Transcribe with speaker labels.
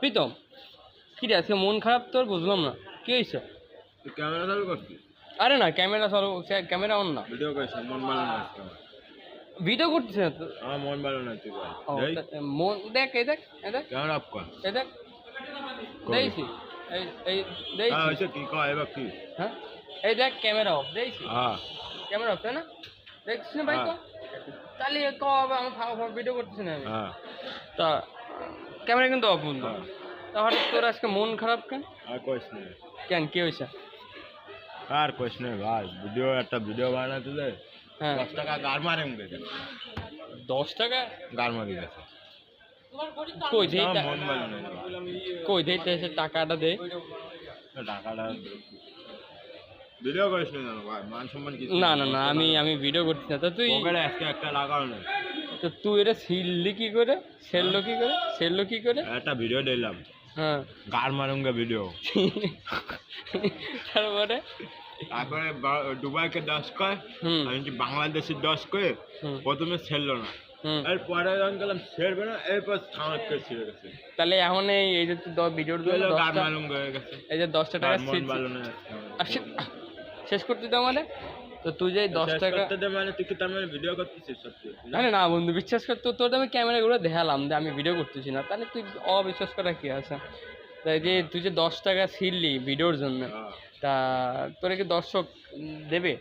Speaker 1: প্রীতম কি রে আজকে মন খারাপ তোর বুঝলাম না কি হয়েছে
Speaker 2: ক্যামেরা চালু করছিস
Speaker 1: আরে না ক্যামেরা চালু ক্যামেরা অন না
Speaker 2: ভিডিও করছিস মন ভালো না আজকে
Speaker 1: ভিডিও করছিস না তো
Speaker 2: আমার মন ভালো না তুই ভাই
Speaker 1: ও,
Speaker 2: দেখ
Speaker 1: মন দেখ এই দেখ এই দেখ
Speaker 2: ক্যামেরা অফ কর
Speaker 1: এই দেখ দেখছি এই এই দেখছি
Speaker 2: হ্যাঁ হইছে কি কয় এবার কি
Speaker 1: হ্যাঁ এই দেখ ক্যামেরা অফ দেখছি
Speaker 2: হ্যাঁ
Speaker 1: ক্যামেরা অফ তাই না দেখছিস না ভাই তো তাহলে কবে আমি ফাঁকা ভিডিও করতেছি না আমি
Speaker 2: হ্যাঁ
Speaker 1: তা ক্যামেরা কিন্তু অফ বন্ধু
Speaker 2: হ্যাঁ
Speaker 1: তা হঠাৎ তোর আজকে মন খারাপ কেন
Speaker 2: আর কইস না
Speaker 1: কেন কি হয়েছে
Speaker 2: আর কইস না ভাই একটা ভিডিও বানাতে দে
Speaker 1: হ্যাঁ
Speaker 2: 10 টাকা গার মারে মুখে
Speaker 1: 10 টাকা
Speaker 2: গার মারি গেছে
Speaker 1: কই দেই
Speaker 2: আমার মন ভালো না
Speaker 1: কই দেই সে টাকাটা দে
Speaker 2: টাকাটা ভিডিও করিস না জানো ভাই মান সম্মান কিছু
Speaker 1: না না না আমি ভিডিও করছি না তো তুই
Speaker 2: পকেটে আজকে একটা লাগাও না
Speaker 1: তো তুই এটা সিললি কি করে সেললো কি করে
Speaker 2: একটা ভিডিও দিলাম
Speaker 1: হ্যাঁ
Speaker 2: গার মারুঙ্গা ভিডিও
Speaker 1: তারপরে
Speaker 2: তারপরে দুবাইকে 10 কয় আমি বাংলাদেশের 10 কয়ে প্রথমে ছেড়লো না এরপরে যখন গেলাম ছেড়বে না এরপর সামনে ছেড়ে গেছে
Speaker 1: তাহলে এখন এই যে তুই ভিডিওর জন্য
Speaker 2: গার মারুঙ্গা হয়ে গেছে
Speaker 1: এই যে 10 টাকা
Speaker 2: মন ভালো না
Speaker 1: শেষ করতে দাও মানে তো তুই যে 10 টাকা
Speaker 2: মানে তুই কি তার মানে ভিডিও করতেছিস সত্যি
Speaker 1: আরে না বন্ধু বিশ্বাস কর তোর আমি ক্যামেরাগুলো দেখালাম যে আমি ভিডিও করতেছি না তাহলে তুই অবিশ্বাস করা কি আছে তাই যে তুই যে 10 টাকা ছিললি ভিডিওর জন্য তা তোরে কি দর্শক দেবে